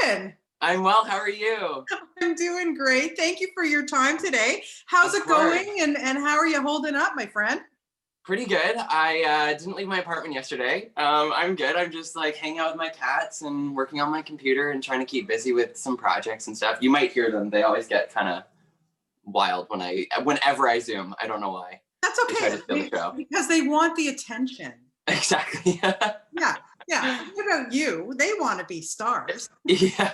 doing? I'm well. How are you? I'm doing great. Thank you for your time today. How's Of it course. going and how are you holding up, my friend? Pretty good. I didn't leave my apartment yesterday. I'm good. I'm just like hanging out with my cats and working on my computer and trying to keep busy with some projects and stuff. You might hear them. They always get kind of wild whenever I Zoom. I don't know why. That's They try okay to steal the show. because they want the attention. Exactly. Yeah, yeah. What about you? They want to be stars. Yeah.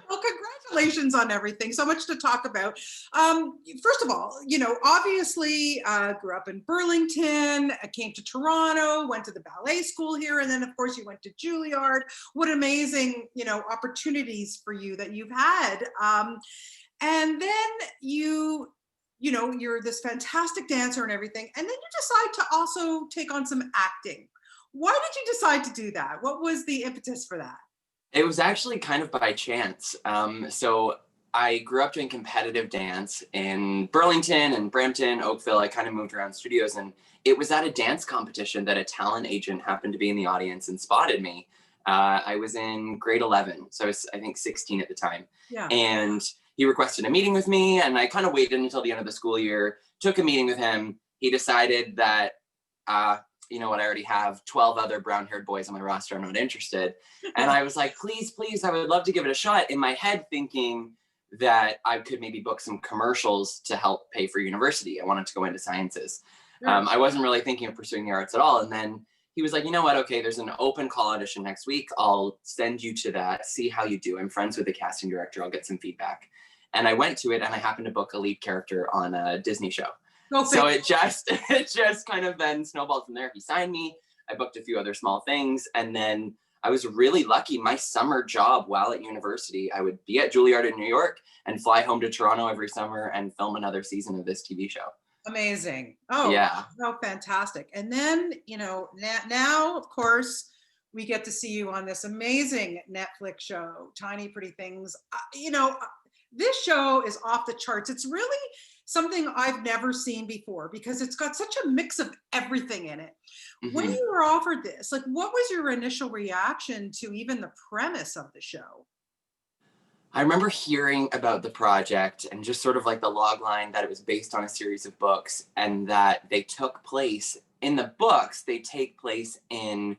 Well, congratulations on everything. So much to talk about. First of all, obviously grew up in Burlington, came to Toronto, went to the ballet school here, and then of course you went to Juilliard. What amazing, opportunities for you that you've had. And then you're this fantastic dancer and everything, and then you decide to also take on some acting. Why did you decide to do that? What was the impetus for that? It was actually kind of by chance. So I grew up doing competitive dance in Burlington and Brampton, Oakville. I kind of moved around studios, and it was at a dance competition that a talent agent happened to be in the audience and spotted me. I was in grade 11, so I was, I think, 16 at the time. Yeah. And he requested a meeting with me, and I kind of waited until the end of the school year, took a meeting with him. He decided that, you know what, I already have 12 other brown-haired boys on my roster. I'm not interested. And I was like, please, I would love to give it a shot. In my head, thinking that I could maybe book some commercials to help pay for university. I wanted to go into sciences. Sure. I wasn't really thinking of pursuing the arts at all. And then he was like, you know what? Okay, there's an open call audition next week. I'll send you to that. See how you do. I'm friends with the casting director. I'll get some feedback. And I went to it, and I happened to book a lead character on a Disney show. So it just kind of then snowballed from there. He signed me. I booked a few other small things, and then I was really lucky. My summer job while at university, I would be at Juilliard in New York and fly home to Toronto every summer and film another season of this TV show. Amazing. Oh, yeah. Oh, fantastic. And then, now, of course, we get to see you on this amazing Netflix show, Tiny Pretty Things. This show is off the charts. It's really something I've never seen before because it's got such a mix of everything in it. Mm-hmm. When you were offered this, what was your initial reaction to even the premise of the show? I remember hearing about the project and just sort of like the log line that it was based on a series of books, and that they took place in the books. They take place in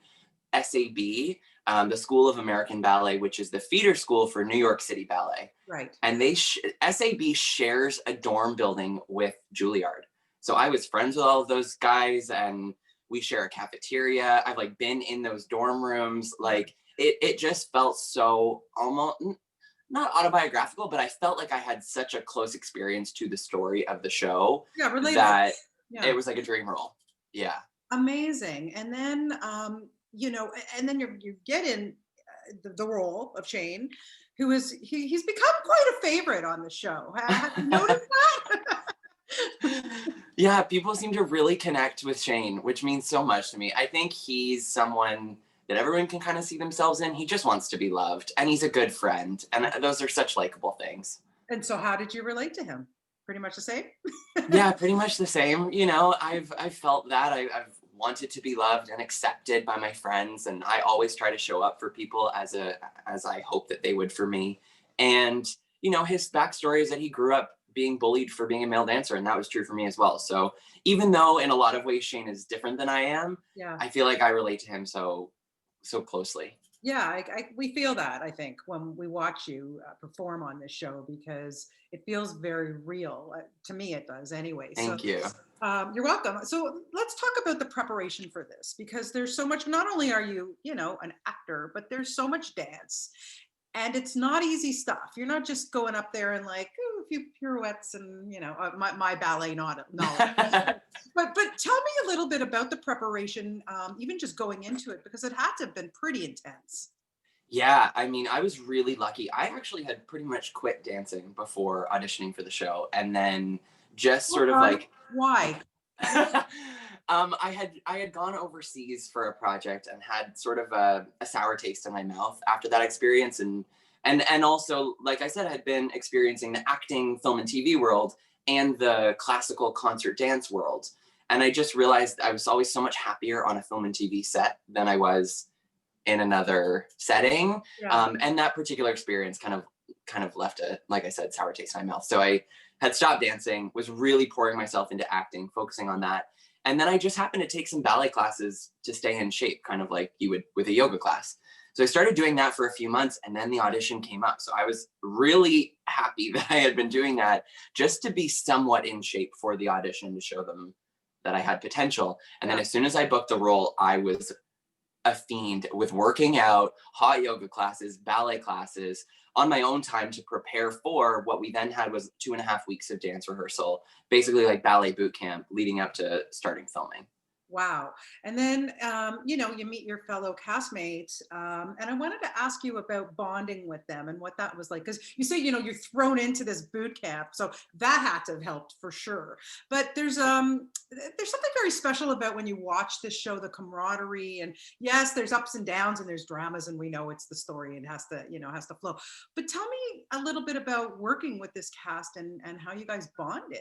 SAB, the School of American Ballet, which is the feeder school for New York City Ballet. Right. And SAB shares a dorm building with Juilliard. So I was friends with all of those guys, and we share a cafeteria. I've been in those dorm rooms. It just felt so almost not autobiographical, but I felt like I had such a close experience to the story of the show. Yeah, relatable. That it was like a dream role. Yeah. Amazing. And then and then you get in the role of Shane, who he's become quite a favorite on the show. Have you noticed that? Yeah, people seem to really connect with Shane, which means so much to me. I think he's someone that everyone can kind of see themselves in. He just wants to be loved, and he's a good friend, and those are such likable things. And so how did you relate to him? Pretty much the same? Yeah, pretty much the same. I've felt that. I've wanted to be loved and accepted by my friends, and I always try to show up for people as I hope that they would for me. And his backstory is that he grew up being bullied for being a male dancer, and that was true for me as well. So even though in a lot of ways Shane is different than I am, yeah, I feel like I relate to him so closely. Yeah, we feel that, I think, when we watch you perform on this show, because it feels very real. To me, it does anyway. Thank you. You're welcome. So let's talk about the preparation for this, because there's so much. Not only are you, an actor, but there's so much dance, and it's not easy stuff. You're not just going up there and a few pirouettes and my ballet knowledge. But tell me a little bit about the preparation, even just going into it, because it had to have been pretty intense. Yeah, I mean, I was really lucky. I actually had pretty much quit dancing before auditioning for the show, and then just sort of why? I had gone overseas for a project and had sort of a sour taste in my mouth after that experience, and also, like I said, I had been experiencing the acting, film, and TV world and the classical concert dance world. And I just realized I was always so much happier on a film and TV set than I was in another setting. Yeah. And that particular experience kind of left a, like I said, sour taste in my mouth. So I had stopped dancing, was really pouring myself into acting, focusing on that. And then I just happened to take some ballet classes to stay in shape, kind of like you would with a yoga class. So I started doing that for a few months, and then the audition came up. So I was really happy that I had been doing that just to be somewhat in shape for the audition, to show them that I had potential. And then as soon as I booked the role, I was a fiend with working out, hot yoga classes, ballet classes on my own time to prepare for what we then had was 2.5 weeks of dance rehearsal, basically like ballet boot camp leading up to starting filming. Wow. And then, you meet your fellow castmates. And I wanted to ask you about bonding with them and what that was like. Because you say, you're thrown into this boot camp. So that had to have helped for sure. But there's something very special about when you watch this show, the camaraderie. And yes, there's ups and downs and there's dramas, and we know it's the story and has to flow. But tell me a little bit about working with this cast and how you guys bonded.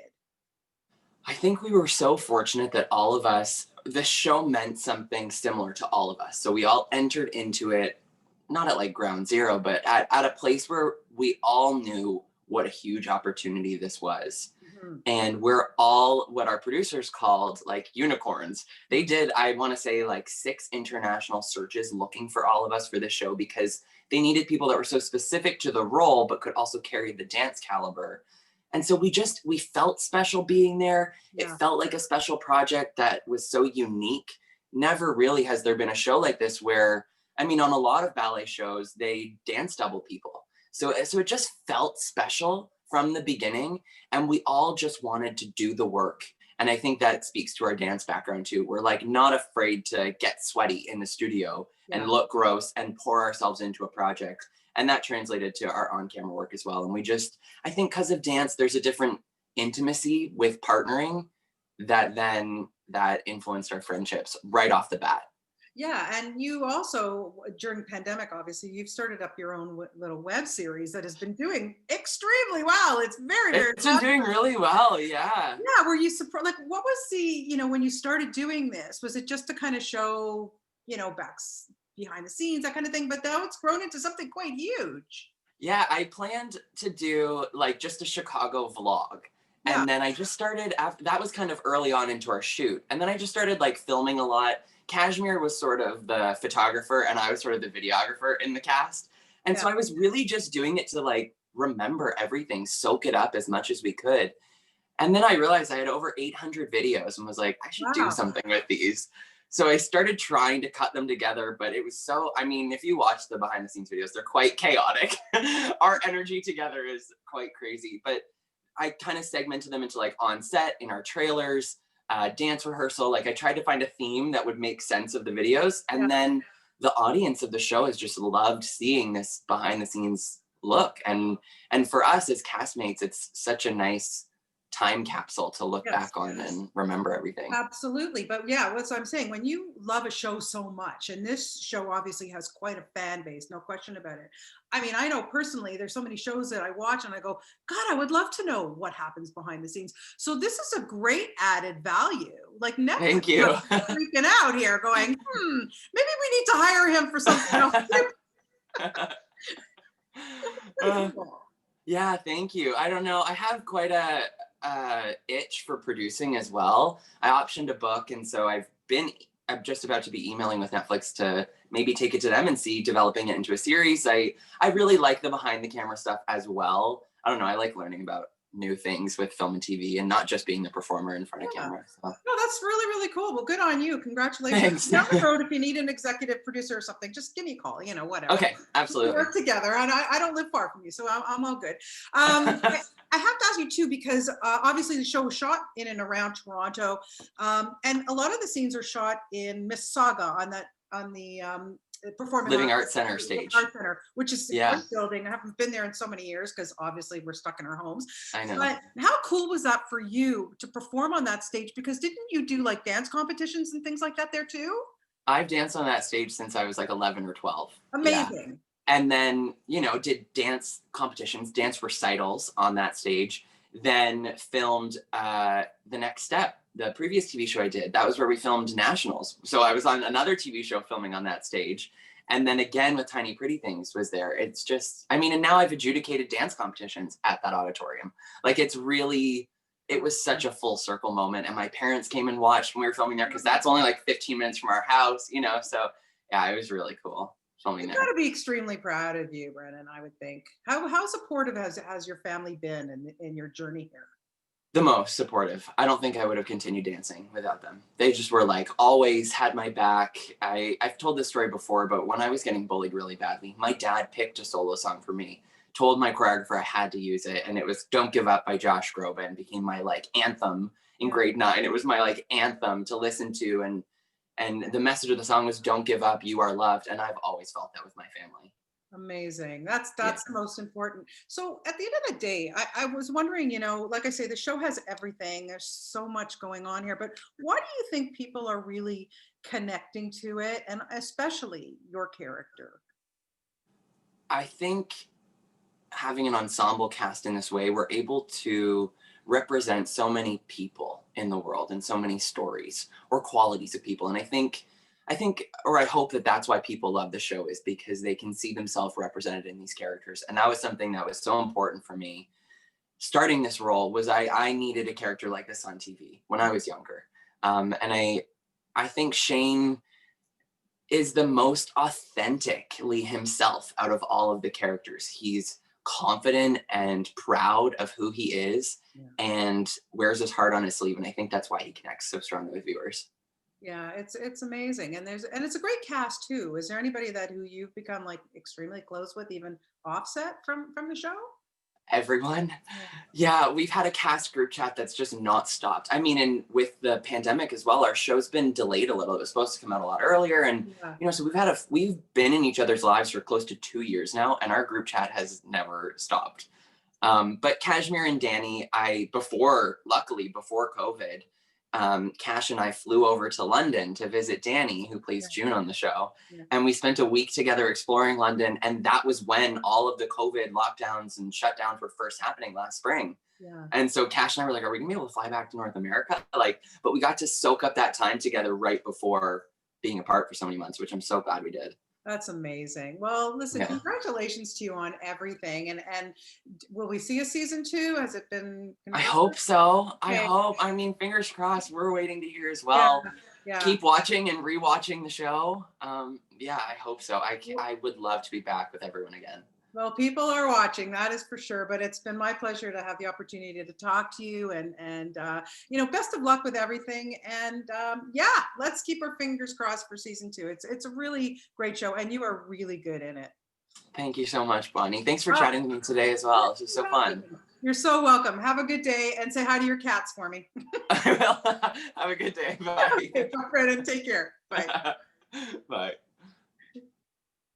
I think we were so fortunate that all of us, the show meant something similar to all of us. So we all entered into it, not at like ground zero, but at a place where we all knew what a huge opportunity this was. Mhm. And we're all what our producers called like unicorns. They did, I want to say, like 6 international searches looking for all of us for this show, because they needed people that were so specific to the role, but could also carry the dance caliber. And so we felt special being there. Yeah. It felt like a special project that was so unique. Never really has there been a show like this where, I mean, on a lot of ballet shows, they dance double people. So it just felt special from the beginning, and we all just wanted to do the work. And I think that speaks to our dance background too. We're like not afraid to get sweaty in the studio and look gross and pour ourselves into a project. And that translated to our on-camera work as well. And I think because of dance, there's a different intimacy with partnering that influenced our friendships right off the bat. Yeah, and you also, during pandemic, obviously, you've started up your own little web series that has been doing extremely well. It's very, very It's been doing really well, yeah. Yeah, were you surprised? Like, what was when you started doing this, was it just to kind of show, behind the scenes, that kind of thing? But now it's grown into something quite huge. Yeah, I planned to do like just a Chicago vlog. Yeah. And then I just started after that was kind of early on into our shoot. And then I just started like filming a lot. Kashmir was sort of the photographer and I was sort of the videographer in the cast. And so I was really just doing it to like remember everything, soak it up as much as we could. And then I realized I had over 800 videos and was like, I should do something with these. So I started trying to cut them together, but it was if you watch the behind the scenes videos, they're quite chaotic. Our energy together is quite crazy, but I kind of segmented them into like on set, in our trailers, dance rehearsal. Like I tried to find a theme that would make sense of the videos. And then the audience of the show has just loved seeing this behind the scenes look. And for us as castmates, it's such a nice time capsule to look back on and remember everything. Absolutely. But yeah, that's what I'm saying. When you love a show so much, and this show obviously has quite a fan base, no question about it. I mean, I know personally, there's so many shows that I watch and I go, God, I would love to know what happens behind the scenes. So this is a great added value. Like Netflix, thank you. Freaking out here going, maybe we need to hire him for something else. Yeah, thank you. I don't know. I have quite a itch for producing as well. I optioned a book, and so I'm just about to be emailing with Netflix to maybe take it to them and see developing it into a series. I really like the behind the camera stuff as well. I don't know. I like learning about new things with film and TV and not just being the performer in front of camera. So. No, that's really, really cool. Well, good on you. Congratulations. Down the road, if you need an executive producer or something, just give me a call, whatever. Okay, absolutely. We work together. And I don't live far from you, so I'm all good. I have to ask you too, because obviously the show was shot in and around Toronto. And a lot of the scenes are shot in Mississauga on the Performing Living Arts Center stage. Art Center, which is a great building. I haven't been there in so many years because obviously we're stuck in our homes. I know. But how cool was that for you to perform on that stage? Because didn't you do like dance competitions and things like that there too? I've danced on that stage since I was like 11 or 12. Amazing. Yeah. And then, did dance competitions, dance recitals on that stage, then filmed The Next Step, the previous TV show I did. That was where we filmed Nationals. So I was on another TV show filming on that stage. And then again with Tiny Pretty Things was there. It's just, I mean, and now I've adjudicated dance competitions at that auditorium. Like it was such a full circle moment. And my parents came and watched when we were filming there because that's only like 15 minutes from our house, you know? So yeah, it was really cool filming You've there. got to be extremely proud of you, Brennan, I would think. How supportive has your family been in your journey here? The most supportive. I don't think I would have continued dancing without them. They just were like always had my back. I've told this story before, but when I was getting bullied really badly, my dad picked a solo song for me, told my choreographer I had to use it, and it was Don't Give Up by Josh Groban, became my like anthem in grade 9. It was my like anthem to listen to, and the message of the song was Don't give up, you are loved, and I've always felt that with my family. Amazing. That's the most important. So at the end of the day, I was wondering, you know, like I say, the show has everything. There's so much going on here, but why do you think people are really connecting to it, and especially your character? I think having an ensemble cast in this way, we're able to represent so many people in the world and so many stories or qualities of people. And or I hope that that's why people love the show, is because they can see themselves represented in these characters. And that was something that was so important for me. Starting this role was I needed a character like this on TV when I was younger. And I think Shane is the most authentically himself out of all of the characters. He's confident and proud of who he is and wears his heart on his sleeve. And I think that's why he connects so strongly with viewers. Yeah, it's amazing. And it's a great cast too. Is there anybody who you've become like extremely close with, even offset from the show? Everyone. Yeah, we've had a cast group chat that's just not stopped. I mean, and with the pandemic as well, our show's been delayed a little. It was supposed to come out a lot earlier. And, you know, so we've been in each other's lives for close to 2 years now, and our group chat has never stopped. But Kashmir and Danny, luckily before COVID, Cash and I flew over to London to visit Danny, who plays June on the show. And we spent a week together exploring London. And that was when all of the COVID lockdowns and shutdowns were first happening last spring. And so Cash and I were like, are we gonna be able to fly back to North America? But we got to soak up that time together right before being apart for so many months, which I'm so glad we did. That's amazing. Well, listen, congratulations to you on everything. And will we see a season 2? Has it been confirmed? I hope so. Okay. I mean, fingers crossed. We're waiting to hear as well. Keep watching and rewatching the show. Yeah, I hope so. I would love to be back with everyone again. Well, people are watching, that is for sure. But it's been my pleasure to have the opportunity to talk to you, and you know, best of luck with everything. And yeah, let's keep our fingers crossed for season 2. It's a really great show, and you are really good in it. Thank you so much, Bonnie. Thanks for chatting with me today as well. This was so fun. You're so welcome. Have a good day, and say hi to your cats for me. I will. Have a good day. Bye. Okay, Brennan, take care. Bye. Bye.